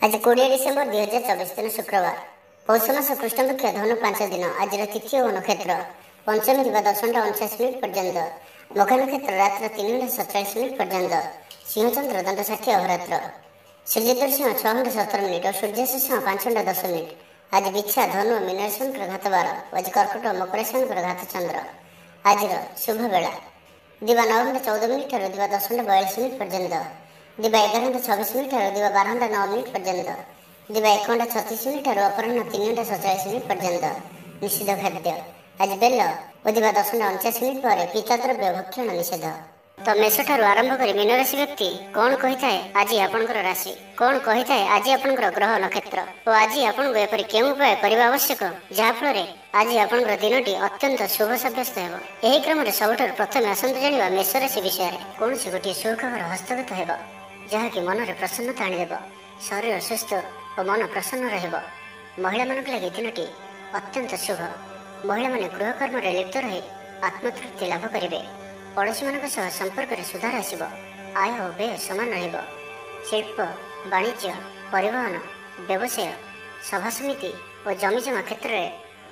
आज 20 डिसेम्बर 2024 दिन शुक्रवार पौष मास कृष्णपक्ष धनु 5 दिन आज तिथि और नक्षत्र पंचमी दिवा 10:49 पर्यंत मघा नक्षत्र रात्र 3:47 पर्यंत सिंहचंद्र दंड 60 अहोरात्र सूर्योदय 6:17 और सूर्यास्त 5:10 आज बिछा धनु मीनराशि घातबार आज कर्कट मकर राशि घात चंद्र आज शुभ बेला दिवा 9:14 दिवा 10:42 पर्यंत दिवा 11:26 और दिवा 12:09 पर्यंत दिवा 1:36 और अपराह 3:47 पर्यंत निषिद्ध खाद्य आज बेल और दिवा 10:49 पर पिता द्रव्य भक्षण निषेध। तो मेष ठारू आरंभ कर मीन राशि व्यक्ति कौन कही थाए आज आपणकर राशि कौन कही थाए आज आपणकर ग्रह नक्षत्र और आज आपन को एपरि केउ उपाय करबा आवश्यक जहाँफल आज आपणकर दिनटी अत्यंत शुभ सब्यस्त हेब। एही क्रम में सबुठारु प्रथम आसंतु जानिबा मेष राशि विषय में कौन गोटे सुखबर हस्तगत हेब जहाँकि मन में प्रसन्नता आनीदेव शरीर सुस्थ और मन प्रसन्न रहिब। महिला मान लगे दिनटी अत्यंत शुभ महिला माने गृह कर्म लिप्त रही आत्मतृप्ति लाभ करेंगे। पड़ोशी मान संपर्क में सुधार आसब आय और व्यय समान रहिब। शिल्प वाणिज्य परिवहन व्यवसाय सभा समिति और जमीजमा क्षेत्र में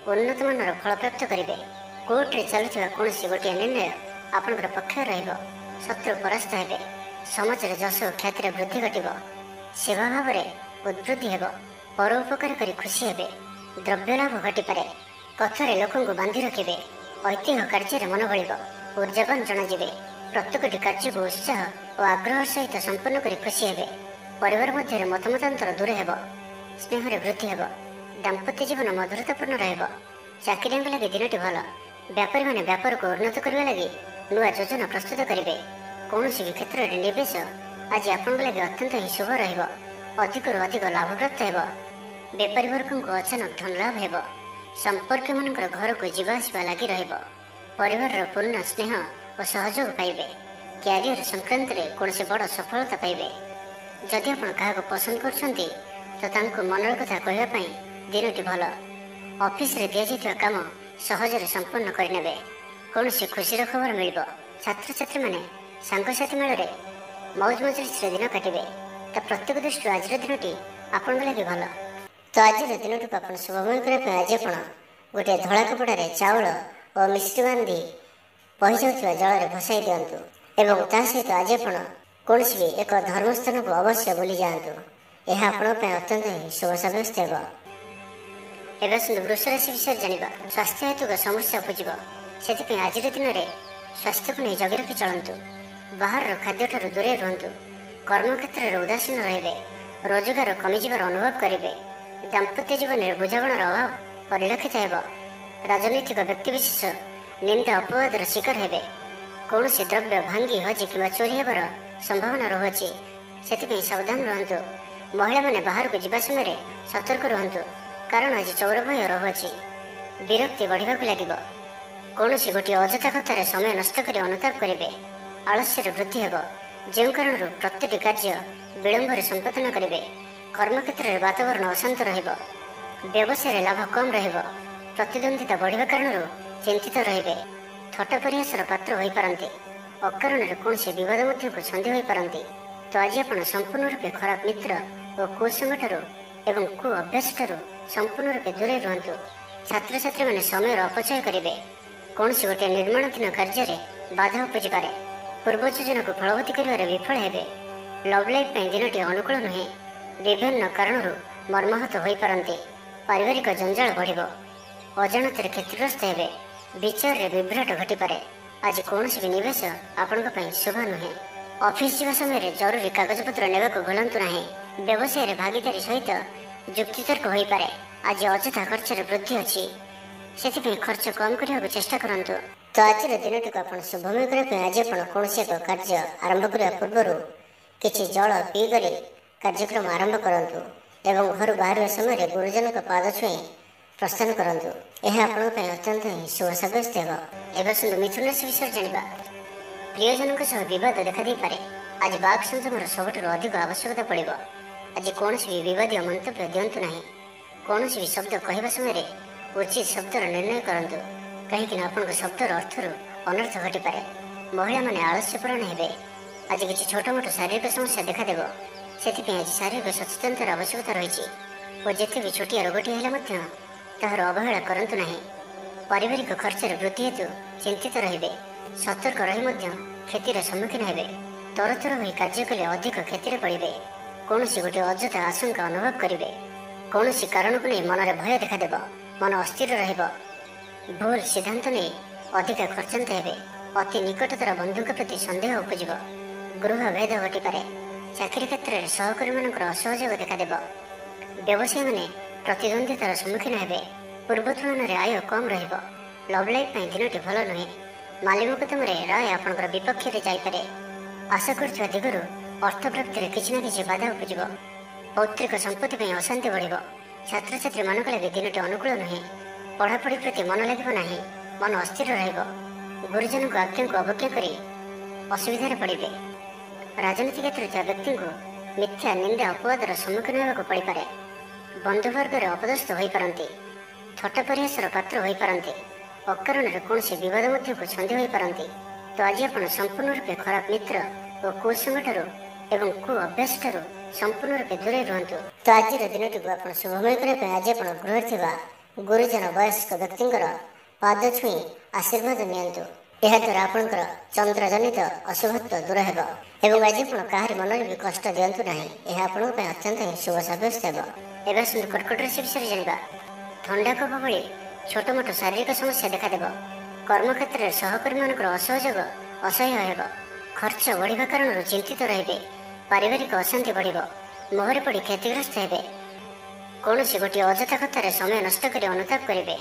उन्नत मानर फल प्राप्त करेंगे। कोर्टे चलुवा कौन गोटे निर्णय आपंकर पक्ष रहिब। शत्रु परास्त हेबे समाज में जश ख्याति वृद्धि घटव सेवा भाव में उद्वृद्धि हेब। परोपकार कर खुशी हेबे द्रव्य लाभ घटीपे कथार लोक बांधि रखिए। ऐतिह्य कार्य मन बल ऊर्जावान जनाजे प्रत्येक कार्य को उत्साह और आग्रह सहित संपन्न कर खुशी हेबे। परिवार मध्य मतमतांतर दूर हेब स्नेह वृद्धि हेब। दाम्पत्य जीवन मधुरतापूर्ण रहिब। चाकरिया लगे दिनटी भल व्यापारी मैंने व्यापार को उन्नत करने लगी नुआ योजना प्रस्तुत करेंगे। कौन भी क्षेत्र में निवेश आज आपन लगे अत्यंत ही शुभ रहिब। अधिक अधिक लाभ प्राप्त हेब। बेपारी वर्ग को अचानक धन लाभ हेब। संपर्क मान घर को जीवासवा लगी रहिब। परिवार पूर्ण स्नेह और सहयोग पाइबे। क्यारियर संक्रांत में कौन से बड़ सफलता पाइबे। जदि आप क्या पसंद करछंती तो तांको मनर कथा कहवाई दिनटी भल। ऑफिस रे दिया जाइथिबा काम सहजरे संपन्न करनेबे। कौन से खुशी खबर मिल। छात्र छात्री माने सांगसाथी मेल मौज मजलिस दिन काटे तो प्रत्येक दृष्टि आज दिनटी आपण लगे भल। तो आज दिन को आप शुभमय करने आज आप गोटे धला कपड़े चाउल और मिश्री बांधि बही जाऊा जल भसाई दिंतु एवं ता सहित आज आप कौन भी एक धर्मस्थान को अवश्य बुली जातु। यह आपण अत्यंत ही शुभ सब्यस्त हो। एवं वृष राशि विषय जाना स्वास्थ्य हेतु समस्या उपजीव से आज दिन में स्वास्थ्य को नहीं जगी रखी चलतु। बाहर खाद्य ठार दूरे रुहतु। कर्मक्षेत्र में उदासीन रे रोजगार कमिजार अनुभव करेंगे। दाम्पत्य जीवन में बुझामणार अभाव परिलक्षित हो। राजनैतिक व्यक्तिविशेष निंदा अपवादर शिकार हेबे। कौन से द्रव्य भांगी हजि कि चोरी होबार संभावना रहुछि से सावधान रुहतु। महिला माने बाहर को जीवा समय सतर्क रुहतु कारण आज चौर भय रहुछि। विरक्ति बढ़ा लगे। कौन से गोटे अजथा कथार समय नष्ट कर अनुताप करेंगे। आलस्य वृद्धि हेब जो कारण प्रत्येक कार्य विलंब संपादन करेंगे। कर्मक्षेत्र में वातावरण अशांत रहिब। व्यवसाय लाभ कम रहिब। प्रतिद्वंदिता बढ़िया कारण चिंतित रहिबे। थट्टा परिहासर पात्र हो पारती। अकारण कौन से विवाद मध्य को छंदी हो पारती। तो आज आप संपूर्ण रूपे खराब मित्र और कुसंग एवं कु अभ्यास संपूर्ण रूपे दूरे रुहतु। छात्र छात्री मैंने समय अपचय करेंगे। कौन से गोटे निर्माणाधीन कार्य बाधा उपजी पारे। पूर्व योजना को फलवती कर विफल हेबे। लव लाइफ दिनटी अनुकूल नुहे। विभिन्न कारणों मर्माहत हो पारती। पारिवारिक जंजाल बढ़ अजाणत क्षतिग्रस्त हेबे। विचार में विभ्राट घटीपे। आज कौन भी निवेश आपण शुभ नुहे। ऑफिस जावा समय जरूरी कागजपत्र ने भूलतु ना। व्यवसाय भागीदारी सहित युक्तितर्क हो पारे। आज अजथा खर्च वृद्धि अच्छी से खर्च कम करने चेष्टा करूँ। तो आज दिन को आप शुभमय करने आज आप कौन एक कार्य आरंभ करने पूर्व किसी जल पीकर कार्यक्रम आरंभ करूँ एवं घर बाहर समय गुरुजन पाद छुई प्रस्थान करूँ। यह आपण अत्यंत ही शुभ सब्यस्त हो। एवं मिथुन राशि विषय जाना प्रियजन बद देखा पारे। आज बाक संयमर सबुठ अधिक आवश्यकता पड़ो। आज कौन भी विवादी मंतव्य दिंतु ना। कौन भी शब्द कहवा समय उचित शब्दर निर्णय करूँ कहीं आपण शब्दर अर्थर अनर्थ घटीपे। महिला माने आलस्यपूर्ण हेबे। आज किसी छोट मोट शारीरिक समस्या देखादेव ସେଥିପାଇଁ ଆଜି ଶାରୀରିକ ସଚେତନତାର ଆବଶ୍ୟକତା ରହିଛି ଓ ଯେତେ ବି ଛୋଟିଆ ରୋଗଟି ହେଲେ ମଧ୍ୟ ତାହାର ଅବହେଳା କରନ୍ତୁ ନାହିଁ। ପାରିବାରିକ ଖର୍ଚ୍ଚରେ ବୃଦ୍ଧି ହେତୁ ଚିନ୍ତିତ ରହିବେ। ସତର୍କ ରହି ମଧ୍ୟ କ୍ଷତିର ସମ୍ମୁଖୀନ ହେବେ। ତରତର ହୋଇ କାର୍ଯ୍ୟ କଲେ ଅଧିକ କ୍ଷତିରେ ପଡ଼ିବେ। କୌଣସି ଗୋଟିଏ ଅଯଥା ଆଶଙ୍କା ଅନୁଭବ କରିବେ। କୌଣସି କାରଣକୁ ନେଇ ମନରେ ଭୟ ଦେଖାଦେବ। ମନ ଅସ୍ଥିର ରହିବ। ଭୁଲ ସିଦ୍ଧାନ୍ତ ନେଇ ଅଧିକା ଖର୍ଚ୍ଚାନ୍ତ ହେବେ। ଅତି ନିକଟତର ବନ୍ଧୁଙ୍କ ପ୍ରତି ସନ୍ଦେହ ଉପୁଜିବ। ଗୃହ ଭେଦ ଘଟିପାରେ। ଚାକିରି କ୍ଷେତ୍ରରେ ସହକର୍ମୀମାନଙ୍କର ଅସହଯୋଗ ଦେଖାଦେବ। ବ୍ୟବସାୟୀମାନେ ପ୍ରତିଦ୍ୱନ୍ଦ୍ୱିତାର ସମ୍ମୁଖୀନ ହେବେ। ପୂର୍ବ ତୁଳନାରେ ଆୟ କମ୍ ରହିବ। ଲଭ୍ ଲାଇଫ୍ ପାଇଁ ଦିନଟି ଭଲ ନୁହେଁ। ମାଲି ମୋକଦ୍ଦମାରେ ରାୟ ଆପଣଙ୍କର ବିପକ୍ଷରେ ଯାଇପାରେ। ଆଶା କରୁଥିବା ଦିଗରୁ ଅର୍ଥ ପ୍ରାପ୍ତିରେ କିଛି ନା କିଛି ବାଧା ଉପୁଜିବ। ପୌତ୍ରିକ ସମ୍ପତ୍ତି ପାଇଁ ଅଶାନ୍ତି ବଢ଼ିବ। ଛାତ୍ରଛାତ୍ରୀମାନଙ୍କ ଲାଗି ଦିନଟି ଅନୁକୂଳ ନୁହେଁ। ପଢ଼ାପଢ଼ି ପ୍ରତି ମନ ଲାଗିବ ନାହିଁ। ମନ ଅସ୍ଥିର ରହିବ। ଗୁରୁଜନଙ୍କ ଆଜ୍ଞାକୁ ଅବଜ୍ଞା କରି ଅସୁବିଧାରେ ପଡ଼ିବେ। ରାଜନୀତି କ୍ଷେତ୍ରରେ ଥିବା ବ୍ୟକ୍ତିଙ୍କୁ ମିଥ୍ୟା ନିନ୍ଦା ଅପବାଦର ସମ୍ମୁଖୀନ ହେବାକୁ ପଡ଼ିପାରେ। ବନ୍ଧୁବର୍ଗରେ ଅପଦସ୍ଥ ହୋଇପାରନ୍ତି। ଥଟ୍ଟା ପରିହାସର ପାତ୍ର ହୋଇପାରନ୍ତି। ଅକାରଣରେ କୌଣସି ବିବାଦ ମଧ୍ୟକୁ ଛନ୍ଦି ହୋଇପାରନ୍ତି। ତ ଆଜି ଆପଣ ସମ୍ପୂର୍ଣ୍ଣ ରୂପେ ଖରାପ ମିତ୍ର ଓ କୁସଙ୍ଗଠାରୁ ଏବଂ କୁ ଅଭ୍ୟାସଠାରୁ ସମ୍ପୂର୍ଣ୍ଣ ରୂପେ ଦୂରେଇ ରୁହନ୍ତୁ। ତ ଆଜିର ଦିନଟିକୁ ଆପଣ ଶୁଭମୟ କରିବା ପାଇଁ ଆଜି ଆପଣ ଗୃହରେ ଥିବା ଗୁରୁଜନ ବୟସ୍କ ବ୍ୟକ୍ତିଙ୍କର ପାଦ ଛୁଇଁ ଆଶୀର୍ବାଦ ନିଅନ୍ତୁ। ଏହାଦ୍ୱାରା ଆପଣଙ୍କର ଚନ୍ଦ୍ରଜନିତ ଅଶୁଭତ୍ୱ ଦୂର ହେବ ଏବଂ ଆଜି ଆପଣ କାହାରି ମନରେ ବି କଷ୍ଟ ଦିଅନ୍ତୁ ନାହିଁ। ଏହା ଆପଣଙ୍କ ପାଇଁ ଅତ୍ୟନ୍ତ ହିଁ ଶୁଭ ସାବ୍ୟସ୍ତ ହେବ। ଏବେ ଆସନ୍ତୁ କର୍କଟ ରାଶି ବିଷୟରେ ଜାଣିବା। ଥଣ୍ଡା କଫ ଭଳି ଛୋଟ ମୋଟ ଶାରୀରିକ ସମସ୍ୟା ଦେଖାଦେବ। କର୍ମକ୍ଷେତ୍ରରେ ସହକର୍ମୀମାନଙ୍କର ଅସହଯୋଗ ଅସହ୍ୟ ହେବ। ଖର୍ଚ୍ଚ ବଢ଼ିବା କାରଣରୁ ଚିନ୍ତିତ ରହିବେ। ପାରିବାରିକ ଅଶାନ୍ତି ବଢ଼ିବ। ମୋହରେ ପଡ଼ି କ୍ଷତିଗ୍ରସ୍ତ ହେବେ। କୌଣସି ଗୋଟିଏ ଅଯଥା କଥାରେ ସମୟ ନଷ୍ଟ କରି ଅନୁତାପ କରିବେ।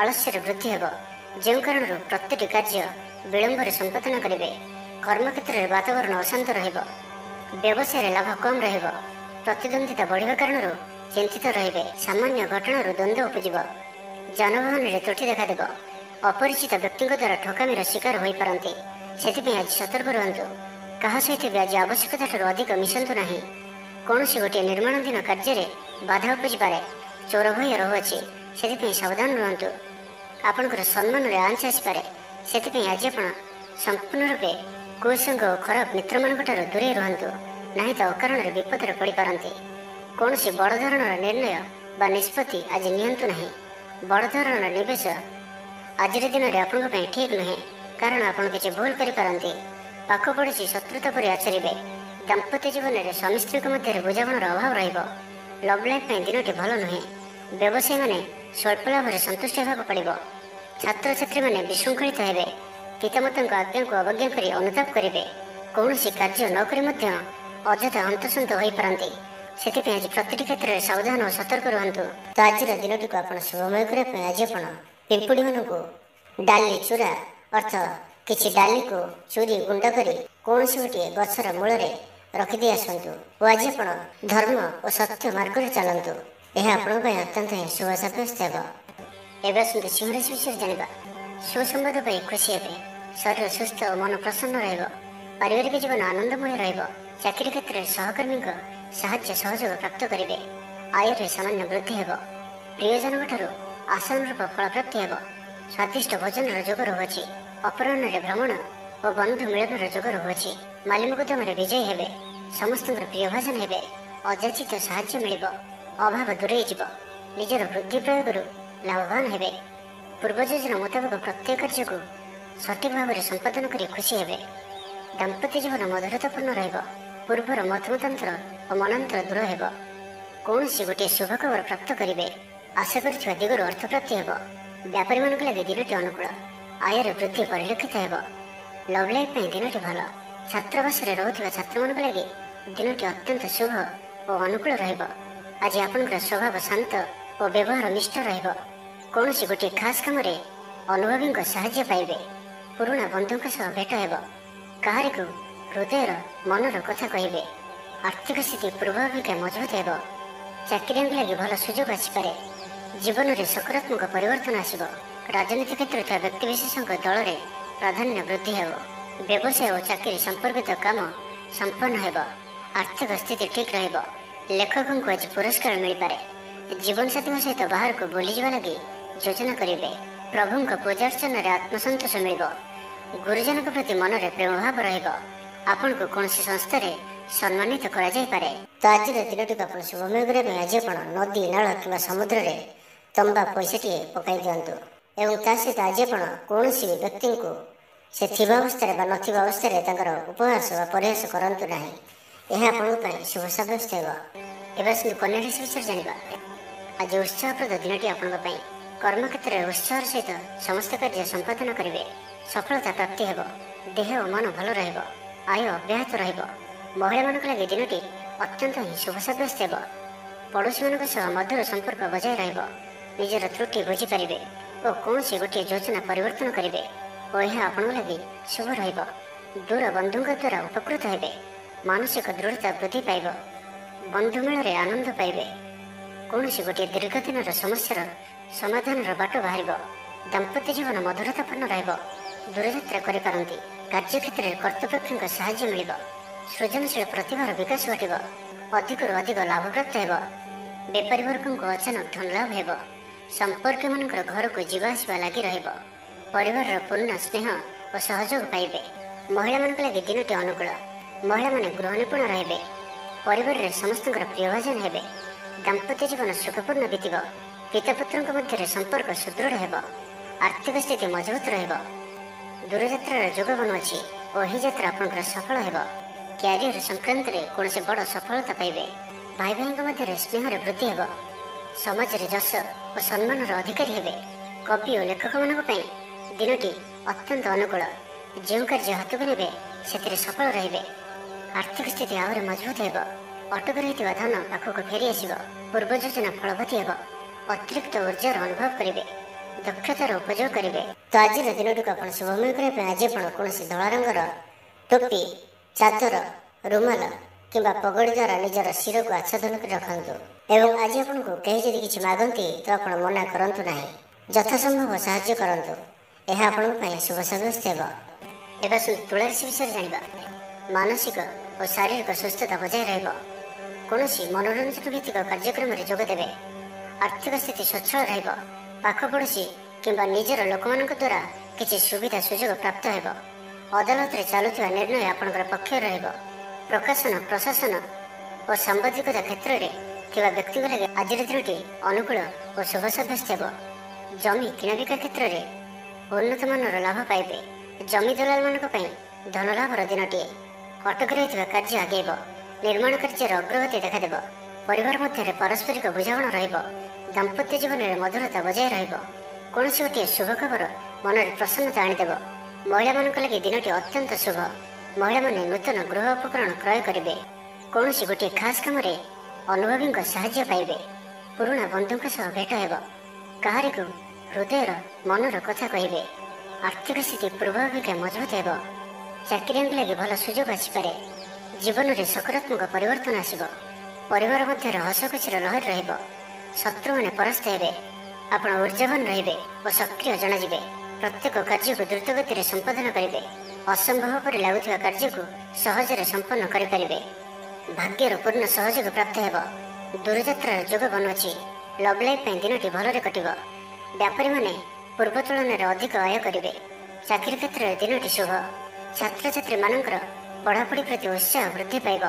ଆଳସ୍ୟରେ ବୃଦ୍ଧି ହେବ, ଯେଉଁ କାରଣରୁ ପ୍ରତିଟି କାର୍ଯ୍ୟ ବିଳମ୍ବରେ ସମ୍ପାଦନ କରିବେ। କର୍ମକ୍ଷେତ୍ରରେ ବାତାବରଣ ଅଶାନ୍ତ ରହିବ। ବ୍ୟବସାୟରେ ଲାଭ କମ୍ ରହିବ। ପ୍ରତିଦ୍ୱନ୍ଦ୍ୱିତା ବଢ଼ିବା କାରଣରୁ ଚିନ୍ତିତ ରହିବେ। ସାମାନ୍ୟ ଘଟଣାରୁ ଦ୍ୱନ୍ଦ୍ୱ ଉପୁଜିବ। ଯାନବାହନରେ ତ୍ରୁଟି ଦେଖାଦେବ। ଅପରିଚିତ ବ୍ୟକ୍ତିଙ୍କ ଦ୍ୱାରା ଠକାମିର ଶିକାର ହୋଇପାରନ୍ତି। ସେଥିପାଇଁ ଆଜି ସତର୍କ ରୁହନ୍ତୁ। କାହା ସହିତ ବି ଆଜି ଆବଶ୍ୟକତାଠାରୁ ଅଧିକ ମିଶନ୍ତୁ ନାହିଁ। କୌଣସି ଗୋଟିଏ ନିର୍ମାଣାଧୀନ କାର୍ଯ୍ୟରେ ବାଧା ଉପୁଜିପାରେ। ଚୋର ଭୟ ରହୁଅଛି, ସେଥିପାଇଁ ସାବଧାନ ରୁହନ୍ତୁ। ଆପଣଙ୍କର ସମ୍ମାନରେ ଆଞ୍ଚ ଆସିପାରେ। ସେଥିପାଇଁ ଆଜି ଆପଣ ସମ୍ପୂର୍ଣ୍ଣ ରୂପେ କୁସଙ୍ଗ ଓ ଖରାପ ମିତ୍ରମାନଙ୍କଠାରୁ ଦୂରେଇ ରୁହନ୍ତୁ, ନାହିଁ ତ ଅକାରଣରେ ବିପଦରେ ପଡ଼ିପାରନ୍ତି। କୌଣସି ବଡ଼ ଧରଣର ନିର୍ଣ୍ଣୟ ବା ନିଷ୍ପତ୍ତି ଆଜି ନିଅନ୍ତୁ ନାହିଁ। ବଡ଼ ଧରଣର ନିବେଶ ଆଜିର ଦିନରେ ଆପଣଙ୍କ ପାଇଁ ଠିକ୍ ନୁହେଁ, କାରଣ ଆପଣ କିଛି ଭୁଲ କରିପାରନ୍ତି। ପାଖ ପଡ଼ୋଶୀ ଶତ୍ରୁତା ପରି ଆଚରିବେ। ଦାମ୍ପତ୍ୟ ଜୀବନରେ ସ୍ୱାମୀ ସ୍ତ୍ରୀଙ୍କ ମଧ୍ୟରେ ବୁଝାମଣାର ଅଭାବ ରହିବ। ଲଭ୍ ଲାଇଫ୍ ପାଇଁ ଦିନଟି ଭଲ ନୁହେଁ। ବ୍ୟବସାୟୀମାନେ ସ୍ୱଳ୍ପ ଲାଭରେ ସନ୍ତୁଷ୍ଟ ହେବାକୁ ପଡ଼ିବ। ଛାତ୍ରଛାତ୍ରୀମାନେ ବିଶୃଙ୍ଖଳିତ ହେବେ। ପିତାମାତାଙ୍କ ଆଜ୍ଞାକୁ ଅବଜ୍ଞା କରି ଅନୁତାପ କରିବେ। କୌଣସି କାର୍ଯ୍ୟ ନ କରି ମଧ୍ୟ ଅଯଥା ହନ୍ତସନ୍ତ ହୋଇପାରନ୍ତି। ସେଥିପାଇଁ ଆଜି ପ୍ରତିଟି କ୍ଷେତ୍ରରେ ସାବଧାନ ଓ ସତର୍କ ରୁହନ୍ତୁ। ତ ଆଜିର ଦିନଟିକୁ ଆପଣ ଶୁଭମୟ କରିବା ପାଇଁ ଆଜି ଆପଣ ପିମ୍ପୁଡ଼ିମାନଙ୍କୁ ଡାଲି ଚୂରା ଅର୍ଥ କିଛି ଡାଲିକୁ ଚୁରି ଗୁଣ୍ଡ କରି କୌଣସି ଗୋଟିଏ ଗଛର ମୂଳରେ ରଖିଦେଇ ଆସନ୍ତୁ ଓ ଆଜି ଆପଣ ଧର୍ମ ଓ ସତ୍ୟ ମାର୍ଗରେ ଚାଲନ୍ତୁ। ଏହା ଆପଣଙ୍କ ପାଇଁ ଅତ୍ୟନ୍ତ ହିଁ ଶୁଭ ସାବ୍ୟସ୍ତ ହେବ। ଏବେ ଆସନ୍ତୁ ସିଂହ ରାଶି ବିଷୟରେ ଜାଣିବା। ସୁସମ୍ବାଦ ପାଇ ଖୁସି ହେବେ। ଶରୀର ସୁସ୍ଥ ଓ ମନ ପ୍ରସନ୍ନ ରହିବ। ପାରିବାରିକ ଜୀବନ ଆନନ୍ଦମୟ ରହିବ। ଚାକିରି କ୍ଷେତ୍ରରେ ସହକର୍ମୀଙ୍କ ସାହାଯ୍ୟ ସହଯୋଗ ପ୍ରାପ୍ତ କରିବେ। ଆୟରେ ସାମାନ୍ୟ ବୃଦ୍ଧି ହେବ। ପ୍ରିୟଜନଙ୍କଠାରୁ ଆଶାନୁରୂପ ଫଳପ୍ରାପ୍ତି ହେବ। ସ୍ୱାଦିଷ୍ଟ ଭୋଜନର ଯୋଗ ରହୁଅଛି। ଅପରାହ୍ନରେ ଭ୍ରମଣ ଓ ବନ୍ଧୁ ମିଳନର ଯୋଗ ରହୁଅଛି। ମାଲି ମୋକଦ୍ଦମାରେ ବିଜୟୀ ହେବେ। ସମସ୍ତଙ୍କର ପ୍ରିୟଭାଜନ ହେବେ। ଅଯାଚିତ ସାହାଯ୍ୟ ମିଳିବ। ଅଭାବ ଦୂରେଇ ଯିବ। ନିଜର ବୁଦ୍ଧି ପ୍ରୟୋଗରୁ ଲାଭବାନ ହେବେ। ପୂର୍ବ ଯୋଜନା ମୁତାବକ ପ୍ରତ୍ୟେକ କାର୍ଯ୍ୟକୁ ସଠିକ୍ ଭାବରେ ସମ୍ପାଦନ କରି ଖୁସି ହେବେ। ଦାମ୍ପତ୍ୟ ଜୀବନ ମଧୁରତାପୂର୍ଣ୍ଣ ରହିବ। ପୂର୍ବର ମତମତାନ୍ତର ଓ ମନାନ୍ତର ଦୂର ହେବ। କୌଣସି ଗୋଟିଏ ଶୁଭ ଖବର ପ୍ରାପ୍ତ କରିବେ। ଆଶା କରୁଥିବା ଦିଗରୁ ଅର୍ଥପ୍ରାପ୍ତି ହେବ। ବ୍ୟାପାରୀମାନଙ୍କ ଲାଗି ଦିନଟି ଅନୁକୂଳ। ଆୟରେ ବୃଦ୍ଧି ପରିଲକ୍ଷିତ ହେବ। ଲଭ୍ ଲାଇଫ୍ ପାଇଁ ଦିନଟି ଭଲ। ଛାତ୍ରାବାସରେ ରହୁଥିବା ଛାତ୍ରମାନଙ୍କ ଲାଗି ଦିନଟି ଅତ୍ୟନ୍ତ ଶୁଭ ଓ ଅନୁକୂଳ ରହିବ। ଆଜି ଆପଣଙ୍କର ସ୍ୱଭାବ ଶାନ୍ତ ଓ ବ୍ୟବହାର ନିଷ୍ଠ ରହିବ। କୌଣସି ଗୋଟିଏ ଖାସ୍ କାମରେ ଅନୁଭବୀଙ୍କ ସାହାଯ୍ୟ ପାଇବେ। ପୁରୁଣା ବନ୍ଧୁଙ୍କ ସହ ଭେଟ ହେବ। କାହାରିକୁ ହୃଦୟର ମନର କଥା କହିବେ। ଆର୍ଥିକ ସ୍ଥିତି ପୂର୍ବ ଅପେକ୍ଷା ମଜବୁତ ହେବ। ଚାକିରିଆଙ୍କ ଲାଗି ଭଲ ସୁଯୋଗ ଆସିପାରେ। ଜୀବନରେ ସକାରାତ୍ମକ ପରିବର୍ତ୍ତନ ଆସିବ। ରାଜନୀତି କ୍ଷେତ୍ରରେ ଥିବା ବ୍ୟକ୍ତିବିଶେଷଙ୍କ ଦଳରେ ପ୍ରାଧାନ୍ୟ ବୃଦ୍ଧି ହେବ। ବ୍ୟବସାୟ ଓ ଚାକିରି ସମ୍ପର୍କିତ କାମ ସମ୍ପନ୍ନ ହେବ। ଆର୍ଥିକ ସ୍ଥିତି ଠିକ୍ ରହିବ। ଲେଖକଙ୍କୁ ଆଜି ପୁରସ୍କାର ମିଳିପାରେ। ଜୀବନସାଥୀଙ୍କ ସହିତ ବାହାରକୁ ବୁଲିଯିବା ଲାଗି ଯୋଜନା କରିବେ। ପ୍ରଭୁଙ୍କ ପୂଜାର୍ଚ୍ଚନାରେ ଆତ୍ମସନ୍ତୋଷ ମିଳିବ। ଗୁରୁଜନଙ୍କ ପ୍ରତି ମନରେ ପ୍ରେମଭାବ ରହିବ। ଆପଣଙ୍କୁ କୌଣସି ସଂସ୍ଥାରେ ସମ୍ମାନିତ କରାଯାଇପାରେ। ତ ଆଜିର ଦିନଟିକୁ ଆପଣ ଶୁଭମୟ କରିବା ପାଇଁ ଆଜି ଆପଣ ନଦୀ ନାଳ କିମ୍ବା ସମୁଦ୍ରରେ ତମ୍ବା ପଇସାଟିଏ ପକାଇ ଦିଅନ୍ତୁ ଏବଂ ତା ସହିତ ଆଜି ଆପଣ କୌଣସି ବ୍ୟକ୍ତିଙ୍କୁ ସେ ଥିବା ଅବସ୍ଥାରେ ବା ନଥିବା ଅବସ୍ଥାରେ ତାଙ୍କର ଉପହାସ ବା ପରିହାସ କରନ୍ତୁ ନାହିଁ। ଏହା ଆପଣଙ୍କ ପାଇଁ ଶୁଭ ସାବ୍ୟସ୍ତ ହେବ। ଏବେ ଆସନ୍ତୁ କନ୍ୟା ରାଶି ବିଷୟରେ ଜାଣିବା। ଆଜି ଉତ୍ସାହପ୍ରଦ ଦିନଟି ଆପଣଙ୍କ ପାଇଁ। କର୍ମକ୍ଷେତ୍ରରେ ଉତ୍ସାହର ସହିତ ସମସ୍ତ କାର୍ଯ୍ୟ ସମ୍ପାଦନ କରିବେ। ସଫଳତା ପ୍ରାପ୍ତି ହେବ। ଦେହ ଓ ମନ ଭଲ ରହିବ। ଆୟ ଅବ୍ୟାହତ ରହିବ। ମହିଳାମାନଙ୍କ ଲାଗି ଦିନଟି ଅତ୍ୟନ୍ତ ହିଁ ଶୁଭ ସାବ୍ୟସ୍ତ ହେବ। ପଡ଼ୋଶୀମାନଙ୍କ ସହ ମଧୁର ସମ୍ପର୍କ ବଜାୟ ରହିବ। ନିଜର ତ୍ରୁଟି ବୁଝିପାରିବେ ଓ କୌଣସି ଗୋଟିଏ ଯୋଜନା ପରିବର୍ତ୍ତନ କରିବେ ଓ ଏହା ଆପଣଙ୍କ ଲାଗି ଶୁଭ ରହିବ। ଦୂର ବନ୍ଧୁଙ୍କ ଦ୍ୱାରା ଉପକୃତ ହେବେ। ମାନସିକ ଦୃଢ଼ତା ବୃଦ୍ଧି ପାଇବ। ବନ୍ଧୁମେଳରେ ଆନନ୍ଦ ପାଇବେ। କୌଣସି ଗୋଟିଏ ଦୀର୍ଘ ଦିନର ସମସ୍ୟାର ସମାଧାନର ବାଟ ବାହାରିବ। ଦାମ୍ପତ୍ୟ ଜୀବନ ମଧୁରତାପୂର୍ଣ୍ଣ ରହିବ। ଦୂରଯାତ୍ରା କରିପାରନ୍ତି। କାର୍ଯ୍ୟକ୍ଷେତ୍ରରେ କର୍ତ୍ତୃପକ୍ଷଙ୍କ ସାହାଯ୍ୟ ମିଳିବ। ସୃଜନଶୀଳ ପ୍ରତିଭାର ବିକାଶ ଘଟିବ। ଅଧିକରୁ ଅଧିକ ଲାଭପ୍ରାପ୍ତ ହେବ। ବେପାରୀ ବର୍ଗଙ୍କୁ ଅଚାନକ ଧନଲାଭ ହେବ। ସମ୍ପର୍କୀୟମାନଙ୍କର ଘରକୁ ଯିବା ଆସିବା ଲାଗି ରହିବ। ପରିବାରର ପୂର୍ଣ୍ଣ ସ୍ନେହ ଓ ସହଯୋଗ ପାଇବେ। ମହିଳାମାନଙ୍କ ଲାଗି ଦିନଟି ଅନୁକୂଳ। ମହିଳାମାନେ ଗୃହ ନିପୁଣ ରହିବେ। ପରିବାରରେ ସମସ୍ତଙ୍କର ପ୍ରିୟଭାଜନ ହେବେ। ଦାମ୍ପତ୍ୟ ଜୀବନ ସୁଖପୂର୍ଣ୍ଣ ବିତିବ। ପିତାପୁତ୍ରଙ୍କ ମଧ୍ୟରେ ସମ୍ପର୍କ ସୁଦୃଢ଼ ହେବ। ଆର୍ଥିକ ସ୍ଥିତି ମଜବୁତ ରହିବ। ଦୂରଯାତ୍ରାର ଯୋଗ ବନୁଅଛି ଓ ଏହି ଯାତ୍ରା ଆପଣଙ୍କର ସଫଳ ହେବ। କ୍ୟାରିୟର ସଂକ୍ରାନ୍ତରେ କୌଣସି ବଡ଼ ସଫଳତା ପାଇବେ। ଭାଇ ଭାଇଙ୍କ ମଧ୍ୟରେ ସ୍ନେହରେ ବୃଦ୍ଧି ହେବ। ସମାଜରେ ଯଶ ଓ ସମ୍ମାନର ଅଧିକାରୀ ହେବେ। କବି ଓ ଲେଖକମାନଙ୍କ ପାଇଁ ଦିନଟି ଅତ୍ୟନ୍ତ ଅନୁକୂଳ। ଯେଉଁ କାର୍ଯ୍ୟ ହାତକୁ ନେବେ ସେଥିରେ ସଫଳ ରହିବେ। ଆର୍ଥିକ ସ୍ଥିତି ଆହୁରି ମଜବୁତ ହେବ। ଅଟକି ରହିଥିବା ଧନ ପାଖକୁ ଫେରି ଆସିବ। ପୂର୍ବ ଯୋଜନା ଫଳବତୀ ହେବ। ଅତିରିକ୍ତ ଉର୍ଜାର ଅନୁଭବ କରିବେ। ଦକ୍ଷତାର ଉପଯୋଗ କରିବେ। ତ ଆଜିର ଦିନଟିକୁ ଆପଣ ଶୁଭମୟ କରିବା ପାଇଁ ଆଜି ଆପଣ କୌଣସି ଧଳା ରଙ୍ଗର ଟୋପି, ଚାଦର, ରୁମାଲ କିମ୍ବା ପଗଡ଼ି ଦ୍ୱାରା ନିଜର ଶିରକୁ ଆଚ୍ଛାଦନ କରି ରଖନ୍ତୁ ଏବଂ ଆଜି ଆପଣଙ୍କୁ କେହି ଯଦି କିଛି ମାଗନ୍ତି ତ ଆପଣ ମନା କରନ୍ତୁ ନାହିଁ। ଯଥାସମ୍ଭବ ସାହାଯ୍ୟ କରନ୍ତୁ। ଏହା ଆପଣଙ୍କ ପାଇଁ ଶୁଭ ସାବ୍ୟସ୍ତ ହେବ। ଏବେ ଆସନ୍ତୁ ତୁଳା ରାଶି ବିଷୟରେ ଜାଣିବା। ମାନସିକ ଓ ଶାରୀରିକ ସୁସ୍ଥତା ବଜାୟ ରହିବ। କୌଣସି ମନୋରଞ୍ଜନ ଭିତ୍ତିକ କାର୍ଯ୍ୟକ୍ରମରେ ଯୋଗ ଦେବେ। ଆର୍ଥିକ ସ୍ଥିତି ସ୍ୱଚ୍ଛଳ ରହିବ। ପାଖ ପଡ଼ୋଶୀ କିମ୍ବା ନିଜର ଲୋକମାନଙ୍କ ଦ୍ୱାରା କିଛି ସୁବିଧା ସୁଯୋଗ ପ୍ରାପ୍ତ ହେବ। ଅଦାଲତରେ ଚାଲୁଥିବା ନିର୍ଣ୍ଣୟ ଆପଣଙ୍କର ପକ୍ଷରେ ରହିବ। ପ୍ରକାଶନ, ପ୍ରଶାସନ ଓ ସାମ୍ବାଦିକତା କ୍ଷେତ୍ରରେ ଥିବା ବ୍ୟକ୍ତିଙ୍କ ଲାଗି ଆଜିର ଦିନଟି ଅନୁକୂଳ ଓ ଶୁଭ ସାବ୍ୟସ୍ତ ହେବ। ଜମି କିଣାବିକା କ୍ଷେତ୍ରରେ ଉନ୍ନତମାନର ଲାଭ ପାଇବେ। ଜମି ଦଲାଲମାନଙ୍କ ପାଇଁ ଧନଲାଭର ଦିନଟିଏ। ଅଟକି ରହିଥିବା କାର୍ଯ୍ୟ ଆଗେଇବ। ନିର୍ମାଣ କାର୍ଯ୍ୟର ଅଗ୍ରଗତି ଦେଖାଦେବ। ପରିବାର ମଧ୍ୟରେ ପାରସ୍ପରିକ ବୁଝାମଣା ରହିବ। ଦାମ୍ପତ୍ୟ ଜୀବନରେ ମଧୁରତା ବଜାୟ ରହିବ। କୌଣସି ଗୋଟିଏ ଶୁଭ ଖବର ମନରେ ପ୍ରସନ୍ନତା ଆଣିଦେବ। ମହିଳାମାନଙ୍କ ଲାଗି ଦିନଟି ଅତ୍ୟନ୍ତ ଶୁଭ। ମହିଳାମାନେ ନୂତନ ଗୃହ ଉପକରଣ କ୍ରୟ କରିବେ। କୌଣସି ଗୋଟିଏ ଖାସ୍ କାମରେ ଅନୁଭବୀଙ୍କ ସାହାଯ୍ୟ ପାଇବେ। ପୁରୁଣା ବନ୍ଧୁଙ୍କ ସହ ଭେଟ ହେବ। କାହାରିକୁ ହୃଦୟର ମନର କଥା କହିବେ। ଆର୍ଥିକ ସ୍ଥିତି ପୂର୍ବ ଅପେକ୍ଷା ମଜବୁତ ହେବ। ଚାକିରିଆଙ୍କ ଲାଗି ଭଲ ସୁଯୋଗ ଆସିପାରେ। ଜୀବନରେ ସକାରାତ୍ମକ ପରିବର୍ତ୍ତନ ଆସିବ। ପରିବାର ମଧ୍ୟରେ ହସଖୁସିର ଲହରୀ ରହିବ। ଶତ୍ରୁମାନେ ପରାସ୍ତ ହେବେ। ଆପଣ ଉର୍ଜାବାନ ରହିବେ ଓ ସକ୍ରିୟ ଜଣାଯିବେ। ପ୍ରତ୍ୟେକ କାର୍ଯ୍ୟକୁ ଦ୍ରୁତଗତିରେ ସମ୍ପାଦନ କରିବେ। ଅସମ୍ଭବ ପରି ଲାଗୁଥିବା କାର୍ଯ୍ୟକୁ ସହଜରେ ସମ୍ପନ୍ନ କରିପାରିବେ। ଭାଗ୍ୟର ପୂର୍ଣ୍ଣ ସହଯୋଗ ପ୍ରାପ୍ତ ହେବ। ଦୂରଯାତ୍ରାର ଯୋଗ ବନୁଅଛି। ଲଭ୍ ଲାଇଫ୍ ପାଇଁ ଦିନଟି ଭଲରେ କଟିବ। ବ୍ୟାପାରୀମାନେ ପୂର୍ବ ତୁଳନାରେ ଅଧିକ ଆୟ କରିବେ। ଚାକିରି କ୍ଷେତ୍ରରେ ଦିନଟି ଶୁଭ। ଛାତ୍ରଛାତ୍ରୀମାନଙ୍କର ପଢ଼ାପଢ଼ି ପ୍ରତି ଉତ୍ସାହ ବୃଦ୍ଧି ପାଇବ।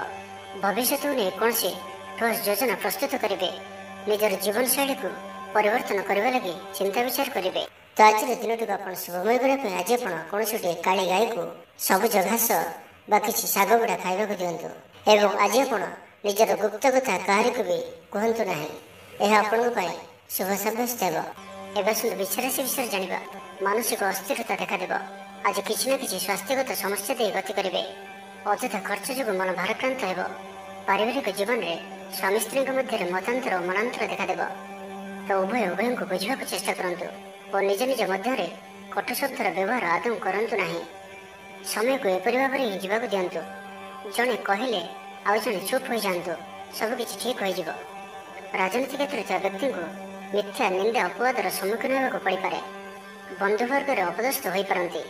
ଭବିଷ୍ୟତକୁ ନେଇ କୌଣସି ଠୋସ୍ ଯୋଜନା ପ୍ରସ୍ତୁତ କରିବେ। ନିଜର ଜୀବନଶୈଳୀକୁ ପରିବର୍ତ୍ତନ କରିବା ଲାଗି ଚିନ୍ତା ବିଚାର କରିବେ। ତ ଆଜିର ଦିନଟିକୁ ଆପଣ ଶୁଭମୟ କରିବା ପାଇଁ ଆଜି ଆପଣ କୌଣସି ଗୋଟିଏ କାଳି ଗାଈକୁ ସବୁଜ ଘାସ ବା କିଛି ଶାଗ ଗୁଡ଼ା ଖାଇବାକୁ ଦିଅନ୍ତୁ ଏବଂ ଆଜି ଆପଣ ନିଜର ଗୁପ୍ତ କଥା କାହାରିକୁ ବି କୁହନ୍ତୁ ନାହିଁ। ଏହା ଆପଣଙ୍କ ପାଇଁ ଶୁଭ ସାବ୍ୟସ୍ତ ହେବ। ଏବେ ଆସନ୍ତୁ ବୃଷ ରାଶି ବିଷୟରେ ଜାଣିବା। ମାନସିକ ଅସ୍ଥିରତା ଦେଖାଦେବ। ଆଜି କିଛି ନା କିଛି ସ୍ୱାସ୍ଥ୍ୟଗତ ସମସ୍ୟା ଦେଇ ଗତି କରିବେ। ଅଯଥା ଖର୍ଚ୍ଚ ଯୋଗୁଁ ମନ ଭାରାକ୍ରାନ୍ତ ହେବ। ପାରିବାରିକ ଜୀବନରେ ସ୍ୱାମୀ ସ୍ତ୍ରୀଙ୍କ ମଧ୍ୟରେ ମତାନ୍ତର ଓ ମନାନ୍ତର ଦେଖାଦେବ। ତ ଉଭୟଙ୍କୁ ବୁଝିବାକୁ ଚେଷ୍ଟା କରନ୍ତୁ ଓ ନିଜ ନିଜ ମଧ୍ୟରେ କଟୁ ଶବ୍ଦର ବ୍ୟବହାର ଆଦୌ କରନ୍ତୁ ନାହିଁ। ସମୟକୁ ଏପରି ଭାବରେ ହିଁ ଯିବାକୁ ଦିଅନ୍ତୁ। ଜଣେ କହିଲେ ଆଉ ଜଣେ ଚୁପ୍ ହୋଇଯାଆନ୍ତୁ। ସବୁକିଛି ଠିକ୍ ହୋଇଯିବ। ରାଜନୀତି କ୍ଷେତ୍ରରେ ଥିବା ବ୍ୟକ୍ତିଙ୍କୁ ମିଥ୍ୟା ନିନ୍ଦା ଅପବାଦର ସମ୍ମୁଖୀନ ହେବାକୁ ପଡ଼ିପାରେ। ବନ୍ଧୁବର୍ଗରେ ଅପଦସ୍ଥ ହୋଇପାରନ୍ତି।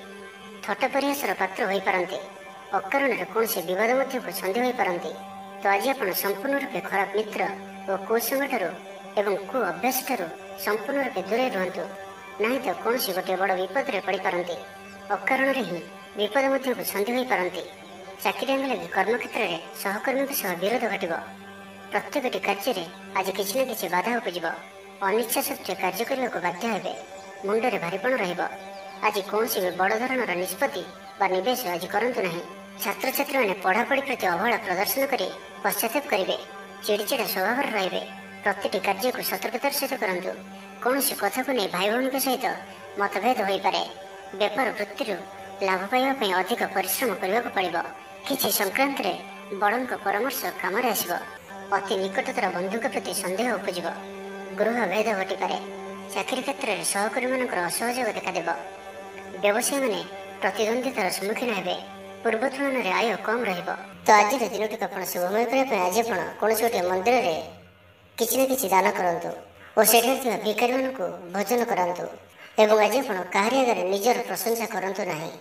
ଥଟ୍ଟା ପରିହାସର ପାତ୍ର ହୋଇପାରନ୍ତି। ଅକାରଣରେ କୌଣସି ବିବାଦ ମଧ୍ୟକୁ ଛନ୍ଦି ହୋଇପାରନ୍ତି। ତ ଆଜି ଆପଣ ସମ୍ପୂର୍ଣ୍ଣ ରୂପେ ଖରାପ ମିତ୍ର ଓ କୁସଙ୍ଗଠାରୁ ଏବଂ କୁ ଅଭ୍ୟାସଠାରୁ ସମ୍ପୂର୍ଣ୍ଣ ରୂପେ ଦୂରେଇ ରୁହନ୍ତୁ। ନାହିଁ ତ କୌଣସି ଗୋଟିଏ ବଡ଼ ବିପଦରେ ପଡ଼ିପାରନ୍ତି। ଅକାରଣରେ ହିଁ ବିପଦ ମଧ୍ୟକୁ ଛନ୍ଦି ହୋଇପାରନ୍ତି। ଚାକିରିଆଙ୍କ ଲାଗି କର୍ମକ୍ଷେତ୍ରରେ ସହକର୍ମୀଙ୍କ ସହ ବିରୋଧ ଘଟିବ। ପ୍ରତ୍ୟେକଟି କାର୍ଯ୍ୟରେ ଆଜି କିଛି ନା କିଛି ବାଧା ଉପୁଜିବ। ଅନିଚ୍ଛା ସତ୍ତ୍ୱେ କାର୍ଯ୍ୟ କରିବାକୁ ବାଧ୍ୟ ହେବେ। ମୁଣ୍ଡରେ ଭାରିପଣ ରହିବ। ଆଜି କୌଣସି ବି ବଡ଼ ଧରଣର ନିଷ୍ପତ୍ତି ବା ନିବେଶ ଆଜି କରନ୍ତୁ ନାହିଁ। ଛାତ୍ରଛାତ୍ରୀମାନେ ପଢ଼ାପଢ଼ି ପ୍ରତି ଅବହେଳା ପ୍ରଦର୍ଶନ କରି ପଶ୍ଚାତାପ କରିବେ। ଚିଡ଼ିଚିଡ଼ା ସ୍ୱଭାବରେ ରହିବେ। ପ୍ରତିଟି କାର୍ଯ୍ୟକୁ ସତର୍କତାର ସହିତ କରନ୍ତୁ। କୌଣସି କଥାକୁ ନେଇ ଭାଇ ଭଉଣୀଙ୍କ ସହିତ ମତଭେଦ ହୋଇପାରେ। ବେପାର ବୃତ୍ତିରୁ ଲାଭ ପାଇବା ପାଇଁ ଅଧିକ ପରିଶ୍ରମ କରିବାକୁ ପଡ଼ିବ। କିଛି ସଂକ୍ରାନ୍ତରେ ବଡ଼ଙ୍କ ପରାମର୍ଶ କାମରେ ଆସିବ। ଅତି ନିକଟତର ବନ୍ଧୁଙ୍କ ପ୍ରତି ସନ୍ଦେହ ଉପୁଜିବ। ଗୃହ ଭେଦ ଘଟିପାରେ। ଚାକିରି କ୍ଷେତ୍ରରେ ସହକର୍ମୀମାନଙ୍କର ଅସହଯୋଗ ଦେଖାଦେବ। ବ୍ୟବସାୟୀମାନେ ପ୍ରତିଦ୍ୱନ୍ଦ୍ୱିତାର ସମ୍ମୁଖୀନ ହେବେ। ପୂର୍ବ ତୁଳନାରେ ଆୟ କମ୍ ରହିବ। ତ ଆଜିର ଦିନଟିକୁ ଆପଣ ଶୁଭମୟ କରିବା ପାଇଁ ଆଜି ଆପଣ କୌଣସି ଗୋଟିଏ ମନ୍ଦିରରେ କିଛି ନା କିଛି ଦାନ କରନ୍ତୁ ଓ ସେଠାରେ ଥିବା ଭିକାରୀମାନଙ୍କୁ ଭୋଜନ କରାନ୍ତୁ। ଏବଂ ଆଜି ଆପଣ କାହାରି ଆଗରେ ନିଜର ପ୍ରଶଂସା କରନ୍ତୁ ନାହିଁ।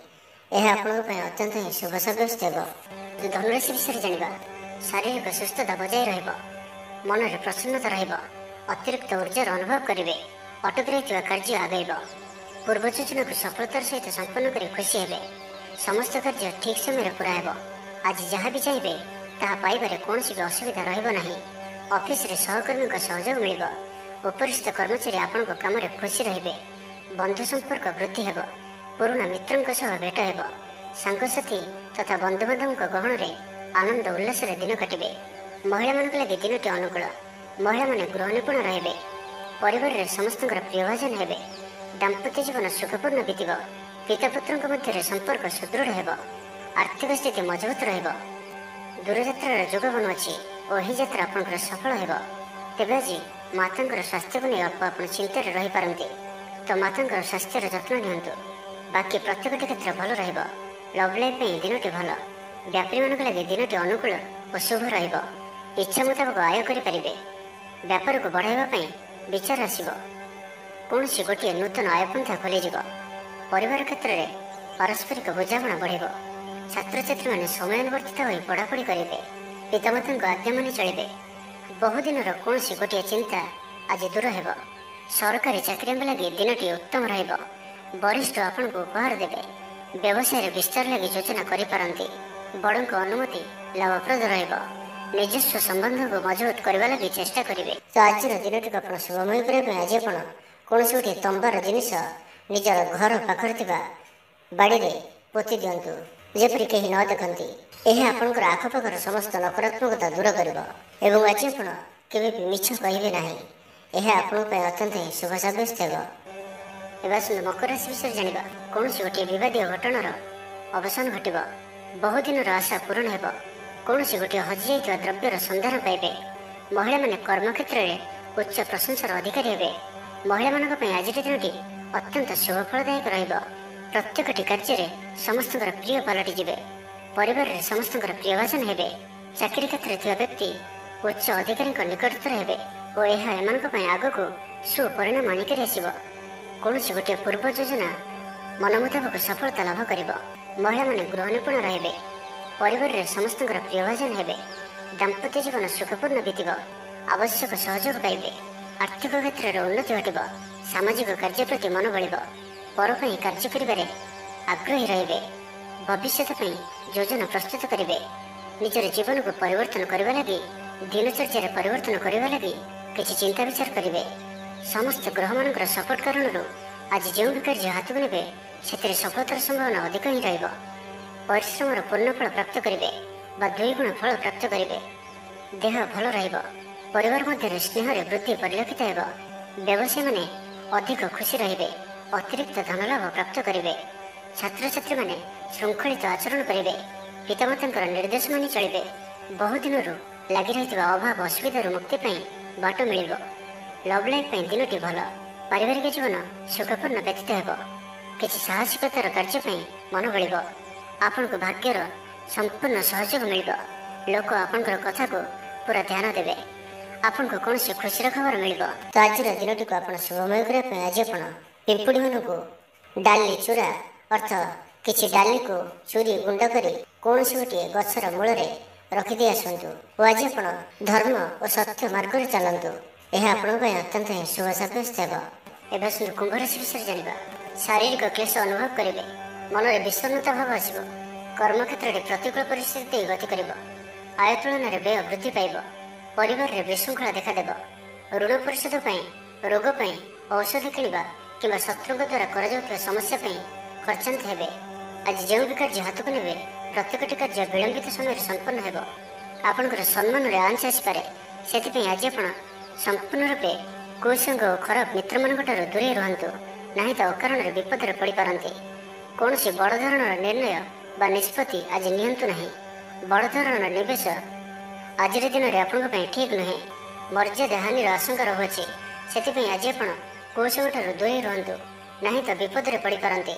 ଏହା ଆପଣଙ୍କ ପାଇଁ ଅତ୍ୟନ୍ତ ହିଁ ଶୁଭ ସାବ୍ୟସ୍ତ ହେବ। ଧନୁରାଶି ବିଷୟରେ ଜାଣିବା। ଶାରୀରିକ ସୁସ୍ଥତା ବଜାୟ ରହିବ। ମନରେ ପ୍ରସନ୍ନତା ରହିବ। ଅତିରିକ୍ତ ଉର୍ଜାର ଅନୁଭବ କରିବେ। ଅଟକି ରହିଥିବା କାର୍ଯ୍ୟ ଆଗେଇବ। ପୂର୍ବ ଯୋଜନାକୁ ସଫଳତାର ସହିତ ସମ୍ପନ୍ନ କରି ଖୁସି ହେବେ। ସମସ୍ତ କାର୍ଯ୍ୟ ଠିକ୍ ସମୟରେ ପୁରା ହେବ। ଆଜି ଯାହା ବି ଚାହିଁବେ ତାହା ପାଇବାରେ କୌଣସି ବି ଅସୁବିଧା ରହିବ ନାହିଁ। ଅଫିସରେ ସହକର୍ମୀଙ୍କ ସହଯୋଗ ମିଳିବ। ଉପରିସ୍ଥ କର୍ମଚାରୀ ଆପଣଙ୍କ କାମରେ ଖୁସି ରହିବେ। ବନ୍ଧୁ ସମ୍ପର୍କ ବୃଦ୍ଧି ହେବ। ପୁରୁଣା ମିତ୍ରଙ୍କ ସହ ଭେଟ ହେବ। ସାଙ୍ଗସାଥି ତଥା ବନ୍ଧୁବାନ୍ଧବଙ୍କ ଗହଣରେ ଆନନ୍ଦ ଉଲ୍ଲାସରେ ଦିନ କାଟିବେ। ମହିଳାମାନଙ୍କ ଲାଗି ଦିନଟି ଅନୁକୂଳ। ମହିଳାମାନେ ଗୃହ ନିପୁଣ ରହିବେ। ପରିବାରରେ ସମସ୍ତଙ୍କର ପ୍ରିୟଭାଜନ ହେବେ। ଦାମ୍ପତ୍ୟ ଜୀବନ ସୁଖପୂର୍ଣ୍ଣ ବିତିବ। ପିତାପୁତ୍ରଙ୍କ ମଧ୍ୟରେ ସମ୍ପର୍କ ସୁଦୃଢ଼ ହେବ। ଆର୍ଥିକ ସ୍ଥିତି ମଜବୁତ ରହିବ। ଦୂରଯାତ୍ରାର ଯୋଗ ବନୁଅଛି ଓ ଏହି ଯାତ୍ରା ଆପଣଙ୍କର ସଫଳ ହେବ। ତେବେ ଆଜି ମାତାଙ୍କର ସ୍ୱାସ୍ଥ୍ୟକୁ ନେଇ ଆପଣ ଚିନ୍ତାରେ ରହିପାରନ୍ତି। ତ ମାତାଙ୍କର ସ୍ୱାସ୍ଥ୍ୟର ଯତ୍ନ ନିଅନ୍ତୁ। ବାକି ପ୍ରତ୍ୟେକଟି କ୍ଷେତ୍ର ଭଲ ରହିବ। ଲଭ୍ ଲାଇଫ୍ ପାଇଁ ଦିନଟି ଭଲ। ବ୍ୟାପାରୀମାନଙ୍କ ଲାଗି ଦିନଟି ଅନୁକୂଳ ଓ ଶୁଭ ରହିବ। ଇଚ୍ଛା ମୁତାବକ ଆୟ କରିପାରିବେ। ବ୍ୟାପାରକୁ ବଢ଼ାଇବା ପାଇଁ ବିଚାର ଆସିବ। କୌଣସି ଗୋଟିଏ ନୂତନ ଆୟପନ୍ଥା ଖୋଲିଯିବ। ପରିବାର କ୍ଷେତ୍ରରେ ପାରସ୍ପରିକ ବୁଝାମଣା ବଢ଼ିବ। ଛାତ୍ରଛାତ୍ରୀମାନେ ସମୟାନୁବର୍ତ୍ତିତ ହୋଇ ପଢ଼ାପଢ଼ି କରିବେ। ପିତାମାତାଙ୍କ ଆଜ୍ଞା ମାନି ଚଳିବେ। ବହୁଦିନର କୌଣସି ଗୋଟିଏ ଚିନ୍ତା ଆଜି ଦୂର ହେବ। ସରକାରୀ ଚାକିରିଆଙ୍କ ଲାଗି ଦିନଟି ଉତ୍ତମ ରହିବ। ବରିଷ୍ଠ ଆପଣଙ୍କୁ ଉପହାର ଦେବେ। ବ୍ୟବସାୟରେ ବିସ୍ତାର ଲାଗି ଯୋଜନା କରିପାରନ୍ତି। ବଡ଼ଙ୍କ ଅନୁମତି ଲାଭପ୍ରଦ ରହିବ। ନିଜସ୍ୱ ସମ୍ବନ୍ଧକୁ ମଜବୁତ କରିବା ଲାଗି ଚେଷ୍ଟା କରିବେ। ତ ଆଜିର ଦିନଟିକୁ ଆପଣ ଶୁଭମୟ କରିବା ପାଇଁ ଆଜି ଆପଣ କୌଣସି ଗୋଟିଏ ତମ୍ବାର ଜିନିଷ ନିଜର ଘର ପାଖରେ ଥିବା ବାଡ଼ିରେ ପୋତି ଦିଅନ୍ତୁ, ଯେପରି କେହି ନ ଦେଖନ୍ତି। ଏହା ଆପଣଙ୍କର ଆଖପାଖର ସମସ୍ତ ନକାରାତ୍ମକତା ଦୂର କରିବ। ଏବଂ ଆଜି ଆପଣ କେବେ ବି ମିଛ କହିବେ ନାହିଁ। ଏହା ଆପଣଙ୍କ ପାଇଁ ଅତ୍ୟନ୍ତ ହିଁ ଶୁଭ ସାବ୍ୟସ୍ତ ହେବ। ଏବେ ଆସନ୍ତୁ ମକର ରାଶି ବିଷୟରେ ଜାଣିବା। କୌଣସି ଗୋଟିଏ ବିବାଦୀୟ ଘଟଣାର ଅବସାନ ଘଟିବ। ବହୁଦିନର ଆଶା ପୂରଣ ହେବ। କୌଣସି ଗୋଟିଏ ହଜିଯାଇଥିବା ଦ୍ରବ୍ୟର ସନ୍ଧାନ ପାଇବେ। ମହିଳାମାନେ କର୍ମକ୍ଷେତ୍ରରେ ଉଚ୍ଚ ପ୍ରଶଂସାର ଅଧିକାରୀ ହେବେ। ମହିଳାମାନଙ୍କ ପାଇଁ ଆଜିର ଦିନଟି ଅତ୍ୟନ୍ତ ଶୁଭଫଳଦାୟକ ରହିବ। ପ୍ରତ୍ୟେକଟି କାର୍ଯ୍ୟରେ ସମସ୍ତଙ୍କର ପ୍ରିୟ ପାଲଟିଯିବେ। ପରିବାରରେ ସମସ୍ତଙ୍କର ପ୍ରିୟଭାଜନ ହେବେ। ଚାକିରି କ୍ଷେତ୍ରରେ ଥିବା ବ୍ୟକ୍ତି ଉଚ୍ଚ ଅଧିକାରୀଙ୍କ ନିକଟତର ହେବେ ଓ ଏହା ଏମାନଙ୍କ ପାଇଁ ଆଗକୁ ସୁପରିଣାମ ଆଣିକରି ଆସିବ। କୌଣସି ଗୋଟିଏ ପୂର୍ବ ଯୋଜନା ମନ ମୁତାବକ ସଫଳତା ଲାଭ କରିବ। ମହିଳାମାନେ ଗୃହ ନିପୁଣ ରହିବେ। ପରିବାରରେ ସମସ୍ତଙ୍କର ପ୍ରିୟଭାଜନ ହେବେ। ଦାମ୍ପତ୍ୟ ଜୀବନ ସୁଖପୂର୍ଣ୍ଣ ବିତିବ। ଆବଶ୍ୟକ ସହଯୋଗ ପାଇବେ। ଆର୍ଥିକ କ୍ଷେତ୍ରରେ ଉନ୍ନତି ଘଟିବ। ସାମାଜିକ କାର୍ଯ୍ୟ ପ୍ରତି ମନ ବଳିବ। ପର ପାଇଁ କାର୍ଯ୍ୟ କରିବାରେ ଆଗ୍ରହୀ ରହିବେ। ଭବିଷ୍ୟତ ପାଇଁ ଯୋଜନା ପ୍ରସ୍ତୁତ କରିବେ। ନିଜର ଜୀବନକୁ ପରିବର୍ତ୍ତନ କରିବା ଲାଗି, ଦିନଚର୍ଯ୍ୟାରେ ପରିବର୍ତ୍ତନ କରିବା ଲାଗି କିଛି ଚିନ୍ତା ବିଚାର କରିବେ। ସମସ୍ତ ଗ୍ରହମାନଙ୍କର ସପୋର୍ଟ କାରଣରୁ ଆଜି ଯେଉଁ ବି କାର୍ଯ୍ୟ ହାତକୁ ନେବେ ସେଥିରେ ସଫଳତାର ସମ୍ଭାବନା ଅଧିକ ହିଁ ରହିବ। ପରିଶ୍ରମର ପୂର୍ଣ୍ଣ ଫଳ ପ୍ରାପ୍ତ କରିବେ ବା ଦୁଇଗୁଣ ଫଳ ପ୍ରାପ୍ତ କରିବେ। ଦେହ ଭଲ ରହିବ। ପରିବାର ମଧ୍ୟରେ ସ୍ନେହରେ ବୃଦ୍ଧି ପରିଲକ୍ଷିତ ହେବ। ବ୍ୟବସାୟୀମାନେ ଅଧିକ ଖୁସି ରହିବେ। ଅତିରିକ୍ତ ଧନଲାଭ ପ୍ରାପ୍ତ କରିବେ। ଛାତ୍ରଛାତ୍ରୀମାନେ ଶୃଙ୍ଖଳିତ ଆଚରଣ କରିବେ। ପିତାମାତାଙ୍କର ନିର୍ଦ୍ଦେଶ ମାନି ଚଳିବେ। ବହୁଦିନରୁ ଲାଗି ରହିଥିବା ଅଭାବ ଅସୁବିଧାରୁ ମୁକ୍ତି ପାଇଁ ବାଟ ମିଳିବ। ଲଭ୍ ଲାଇଫ୍ ପାଇଁ ଦିନଟି ଭଲ। ପାରିବାରିକ ଜୀବନ ସୁଖପୂର୍ଣ୍ଣ ବ୍ୟତୀତ ହେବ। କିଛି ସାହସିକତାର କାର୍ଯ୍ୟ ପାଇଁ ମନ ବଳିବ। ଆପଣଙ୍କୁ ଭାଗ୍ୟର ସମ୍ପୂର୍ଣ୍ଣ ସହଯୋଗ ମିଳିବ। ଲୋକ ଆପଣଙ୍କର କଥାକୁ ପୁରା ଧ୍ୟାନ ଦେବେ। ଆପଣଙ୍କୁ କୌଣସି ଖୁସିର ଖବର ମିଳିବ। ତ ଆଜିର ଦିନଟିକୁ ଆପଣ ଶୁଭମୟ କରିବା ପାଇଁ ଆଜି ଆପଣ ପିମ୍ପୁଡ଼ିମାନଙ୍କୁ ଡାଲି ଚୂରା ଅର୍ଥ କିଛି ଡାଲିକୁ ଚୁରି ଗୁଣ୍ଡ କରି କୌଣସି ଗୋଟିଏ ଗଛର ମୂଳରେ ରଖିଦେଇ ଆସନ୍ତୁ ଓ ଆଜି ଆପଣ ଧର୍ମ ଓ ସତ୍ୟ ମାର୍ଗରେ ଚାଲନ୍ତୁ। ଏହା ଆପଣଙ୍କ ପାଇଁ ଅତ୍ୟନ୍ତ ହିଁ ଶୁଭ ସାବ୍ୟସ୍ତ ହେବ। ଏବେ ଆସନ୍ତୁ କୁମ୍ଭ ରାଶି ବିଷୟରେ ଜାଣିବା। ଶାରୀରିକ କ୍ଲେଶ ଅନୁଭବ କରିବେ। ମନରେ ବିଷଣ୍ଣତା ଭାବ ଆସିବ। କର୍ମକ୍ଷେତ୍ରରେ ପ୍ରତିକୂଳ ପରିସ୍ଥିତି ଦେଇ ଗତି କରିବ। ଆୟ ତୁଳନାରେ ବ୍ୟୟ ବୃଦ୍ଧି ପାଇବ। ପରିବାରରେ ବିଶୃଙ୍ଖଳା ଦେଖାଦେବ। ଋଣ ପରିଶୋଧ ପାଇଁ, ରୋଗ ପାଇଁ, ଔଷଧ କିଣିବା କିମ୍ବା ଶତ୍ରୁଙ୍କ ଦ୍ୱାରା କରାଯାଉଥିବା ସମସ୍ୟା ପାଇଁ ଖର୍ଚ୍ଚାନ୍ତ ହେବେ। ଆଜି ଯେଉଁ ବି କାର୍ଯ୍ୟ ହାତକୁ ନେବେ ପ୍ରତ୍ୟେକଟି କାର୍ଯ୍ୟ ବିଳମ୍ବିତ ସମୟରେ ସମ୍ପନ୍ନ ହେବ। ଆପଣଙ୍କର ସମ୍ମାନରେ ଆଞ୍ଚ ଆସିପାରେ। ସେଥିପାଇଁ ଆଜି ଆପଣ ସମ୍ପୂର୍ଣ୍ଣ ରୂପେ କୁସଙ୍ଗ ଓ ଖରାପ ମିତ୍ରମାନଙ୍କଠାରୁ ଦୂରେଇ ରୁହନ୍ତୁ, ନାହିଁ ତ ଅକାରଣରେ ବିପଦରେ ପଡ଼ିପାରନ୍ତି। କୌଣସି ବଡ଼ ଧରଣର ନିର୍ଣ୍ଣୟ ବା ନିଷ୍ପତ୍ତି ଆଜି ନିଅନ୍ତୁ ନାହିଁ। ବଡ଼ ଧରଣର ନିବେଶ ଆଜିର ଦିନରେ ଆପଣଙ୍କ ପାଇଁ ଠିକ୍ ନୁହେଁ। ମର୍ଯ୍ୟାଦା ହାନିର ଆଶଙ୍କା ରହୁଅଛି। ସେଥିପାଇଁ ଆଜି ଆପଣ କୌଶଳଠାରୁ ଦୂରେଇ ରୁହନ୍ତୁ, ନାହିଁ ତ ବିପଦରେ ପଡ଼ିପାରନ୍ତି।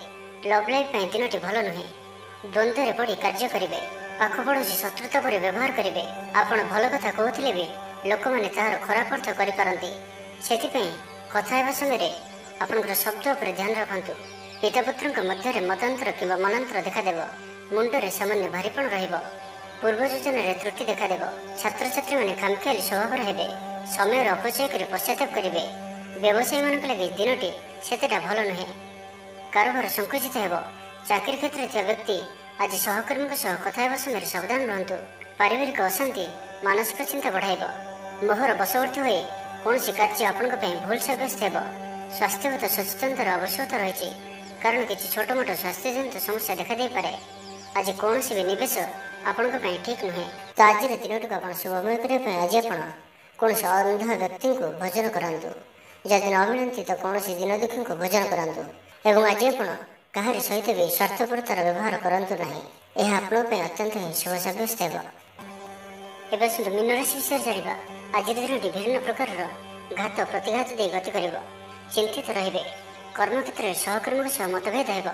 ଲଭ୍ ଲାଇଫ୍ ପାଇଁ ଦିନଟି ଭଲ ନୁହେଁ। ଦ୍ୱନ୍ଦ୍ୱରେ ପଡ଼ି କାର୍ଯ୍ୟ କରିବେ। ପାଖ ପଡ଼ୋଶୀ ଶତ୍ରୁତା ପରି ବ୍ୟବହାର କରିବେ। ଆପଣ ଭଲ କଥା କହୁଥିଲେ ବି ଲୋକମାନେ ତାହାର ଖରାପ ଅର୍ଥ କରିପାରନ୍ତି। ସେଥିପାଇଁ କଥା ହେବା ସମୟରେ ଆପଣଙ୍କର ଶବ୍ଦ ଉପରେ ଧ୍ୟାନ ରଖନ୍ତୁ। ପିତାପୁତ୍ରଙ୍କ ମଧ୍ୟରେ ମତାନ୍ତର କିମ୍ବା ମନାନ୍ତର ଦେଖାଦେବ। ମୁଣ୍ଡରେ ସାମାନ୍ୟ ଭାରିପଣ ରହିବ। ପୂର୍ବ ଯୋଜନାରେ ତ୍ରୁଟି ଦେଖାଦେବ। ଛାତ୍ରଛାତ୍ରୀମାନେ ଖାମଖିଆଲି ସ୍ୱଭାବର ହେବେ। ସମୟର ଅପଚୟ କରି ପଶ୍ଚାତାପ କରିବେ। ବ୍ୟବସାୟୀମାନଙ୍କ ଲାଗି ଦିନଟି ସେତେଟା ଭଲ ନୁହେଁ। କାରବାର ସଂକୁଚିତ ହେବ। ଚାକିରି କ୍ଷେତ୍ରରେ ଥିବା ବ୍ୟକ୍ତି ଆଜି ସହକର୍ମୀଙ୍କ ସହ କଥା ହେବା ସମୟରେ ସାବଧାନ ରୁହନ୍ତୁ। ପାରିବାରିକ ଅଶାନ୍ତି ମାନସିକ ଚିନ୍ତା ବଢ଼ାଇବ। ମୋହର ବଶବର୍ତ୍ତୀ ହୋଇ କୌଣସି କାର୍ଯ୍ୟ ଆପଣଙ୍କ ପାଇଁ ଭୁଲ ସାବ୍ୟସ୍ତ ହେବ। ସ୍ୱାସ୍ଥ୍ୟଗତ ସଚେତନତାର ଆବଶ୍ୟକତା ରହିଛି, କାରଣ କିଛି ଛୋଟମୋଟ ସ୍ୱାସ୍ଥ୍ୟଜନିତ ସମସ୍ୟା ଦେଖାଦେଇପାରେ। ଆଜି କୌଣସି ବି ନିବେଶ ଆପଣଙ୍କ ପାଇଁ ଠିକ୍ ନୁହେଁ। ତ ଆଜିର ଦିନଟିକୁ ଆପଣ ଶୁଭମୟ କରିବା ପାଇଁ ଆଜି ଆପଣ କୌଣସି ଅନ୍ଧ ବ୍ୟକ୍ତିଙ୍କୁ ଭୋଜନ କରାନ୍ତୁ। ଯଦି ନ ମିଳନ୍ତି ତ କୌଣସି ଦିନ ଦୁଃଖୀଙ୍କୁ ଭୋଜନ କରାନ୍ତୁ। ଏବଂ ଆଜି ଆପଣ କାହାରି ସହିତ ବି ସ୍ୱାର୍ଥପରତାର ବ୍ୟବହାର କରନ୍ତୁ ନାହିଁ। ଏହା ଆପଣଙ୍କ ପାଇଁ ଅତ୍ୟନ୍ତ ହିଁ ଶୁଭ ସାବ୍ୟସ୍ତ ହେବ। ଏବେ ଆସନ୍ତୁ ମୀନ ରାଶି ବିଷୟରେ ଜାଣିବା। ଆଜିର ଦିନଟି ବିଭିନ୍ନ ପ୍ରକାରର ଘାତ ପ୍ରତିଘାତ ଦେଇ ଗତି କରିବ। ଚିନ୍ତିତ ରହିବେ। କର୍ମକ୍ଷେତ୍ରରେ ସହକର୍ମୀଙ୍କ ସହ ମତଭେଦ ହେବ।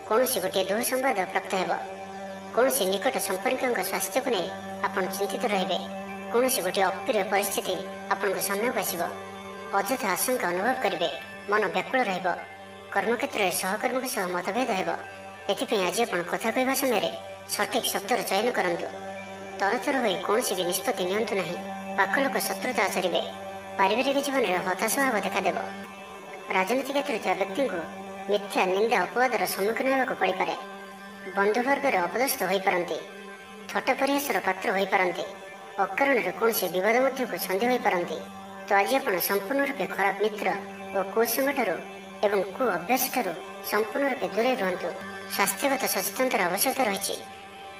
କୌଣସି ଗୋଟିଏ ଦୁଃସମ୍ବାଦ ପ୍ରାପ୍ତ ହେବ। କୌଣସି ନିକଟ ସମ୍ପର୍କୀୟଙ୍କ ସ୍ୱାସ୍ଥ୍ୟକୁ ନେଇ ଆପଣ ଚିନ୍ତିତ ରହିବେ। କୌଣସି ଗୋଟିଏ ଅପ୍ରିୟ ପରିସ୍ଥିତି ଆପଣଙ୍କ ସାମ୍ନାକୁ ଆସିବ। ଅଯଥା ଆଶଙ୍କା ଅନୁଭବ କରିବେ। ମନ ବ୍ୟାକୁଳ ରହିବ। କର୍ମକ୍ଷେତ୍ରରେ ସହକର୍ମୀଙ୍କ ସହ ମତଭେଦ ହେବ। ଏଥିପାଇଁ ଆଜି ଆପଣ କଥା କହିବା ସମୟରେ ସଠିକ୍ ଶବ୍ଦର ଚୟନ କରନ୍ତୁ। ତରତର ହୋଇ କୌଣସି ବି ନିଷ୍ପତ୍ତି ନିଅନ୍ତୁ ନାହିଁ। ପାଖ ଲୋକ ଶତ୍ରୁତା ଆଚରିବେ। ପାରିବାରିକ ଜୀବନରେ ହତାଶ ଭାବ ଦେଖାଦେବ। ରାଜନୀତି କ୍ଷେତ୍ରରେ ଥିବା ବ୍ୟକ୍ତିଙ୍କୁ ମିଥ୍ୟା ନିନ୍ଦା ଅପବାଦର ସମ୍ମୁଖୀନ ହେବାକୁ ପଡ଼ିପାରେ। ବନ୍ଧୁବର୍ଗରେ ଅପଦସ୍ଥ ହୋଇପାରନ୍ତି। ଥଟ୍ଟା ପରିହାସର ପାତ୍ର ହୋଇପାରନ୍ତି। ଅକାରଣରେ କୌଣସି ବିବାଦ ମଧ୍ୟକୁ ଛନ୍ଦି ହୋଇପାରନ୍ତି। ତ ଆଜି ଆପଣ ସମ୍ପୂର୍ଣ୍ଣ ରୂପେ ଖରାପ ମିତ୍ର ଓ କୁସଙ୍ଗଠାରୁ ଏବଂ କୁ ଅଭ୍ୟାସଠାରୁ ସମ୍ପୂର୍ଣ୍ଣ ରୂପେ ଦୂରେଇ ରୁହନ୍ତୁ। ସ୍ୱାସ୍ଥ୍ୟଗତ ସଚେତନତାର ଆବଶ୍ୟକତା ରହିଛି।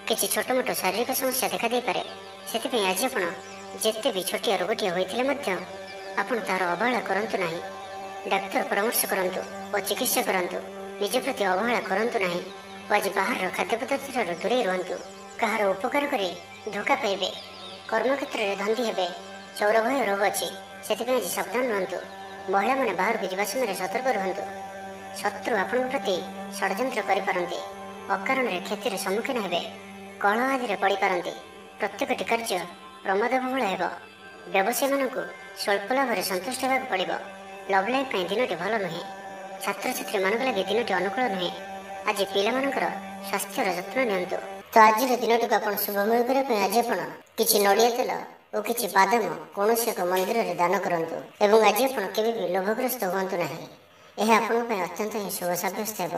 କିଛି ଛୋଟମୋଟ ଶାରୀରିକ ସମସ୍ୟା ଦେଖାଦେଇପାରେ। ସେଥିପାଇଁ ଆଜି ଆପଣ ଯେତେ ବି ଛୋଟିଆ ରୋଗଟିଏ ହୋଇଥିଲେ ମଧ୍ୟ ଆପଣ ତାହାର ଅବହେଳା କରନ୍ତୁ ନାହିଁ। ଡାକ୍ତର ପରାମର୍ଶ କରନ୍ତୁ ଓ ଚିକିତ୍ସା କରନ୍ତୁ। ନିଜ ପ୍ରତି ଅବହେଳା କରନ୍ତୁ ନାହିଁ ଓ ଆଜି ବାହାରର ଖାଦ୍ୟପଦାର୍ଥଠାରୁ ଦୂରେଇ ରୁହନ୍ତୁ। କାହାର ଉପକାର କରି ଧୋକା ପାଇବେ। କର୍ମକ୍ଷେତ୍ରରେ ଧନ୍ଦୀ ହେବେ। ଚୌର ଭୟ ରୋଗ ଅଛି। ସେଥିପାଇଁ ଆଜି ସାବଧାନ ରୁହନ୍ତୁ। ମହିଳାମାନେ ବାହାରକୁ ଯିବା ସମୟରେ ସତର୍କ ରୁହନ୍ତୁ। ଶତ୍ରୁ ଆପଣଙ୍କ ପ୍ରତି ଷଡ଼ଯନ୍ତ୍ର କରିପାରନ୍ତି। ଅକାରଣରେ କ୍ଷତିର ସମ୍ମୁଖୀନ ହେବେ। କଳହ ଆଦିରେ ପଡ଼ିପାରନ୍ତି। ପ୍ରତ୍ୟେକଟି କାର୍ଯ୍ୟ ପ୍ରମାଦବହୁଳ ହେବ। ବ୍ୟବସାୟୀମାନଙ୍କୁ ସ୍ୱଳ୍ପ ଲାଭରେ ସନ୍ତୁଷ୍ଟ ହେବାକୁ ପଡ଼ିବ। ଲଭ୍ ଲାଇଫ୍ ପାଇଁ ଦିନଟି ଭଲ ନୁହେଁ। ଛାତ୍ରଛାତ୍ରୀମାନଙ୍କ ଲାଗି ଦିନଟି ଅନୁକୂଳ ନୁହେଁ। ଆଜି ପିଲାମାନଙ୍କର ସ୍ୱାସ୍ଥ୍ୟର ଯତ୍ନ ନିଅନ୍ତୁ। ତ ଆଜିର ଦିନଟିକୁ ଆପଣ ଶୁଭମୟ କରିବା ପାଇଁ ଆଜି ଆପଣ କିଛି ନଡ଼ିଆ ତେଲ ଓ କିଛି ବାଦାମ କୌଣସି ଏକ ମନ୍ଦିରରେ ଦାନ କରନ୍ତୁ। ଏବଂ ଆଜି ଆପଣ କେବେ ବି ଲୋଭଗ୍ରସ୍ତ ହୁଅନ୍ତୁ ନାହିଁ। ଏହା ଆପଣଙ୍କ ପାଇଁ ଅତ୍ୟନ୍ତ ହିଁ ଶୁଭ ସାବ୍ୟସ୍ତ ହେବ।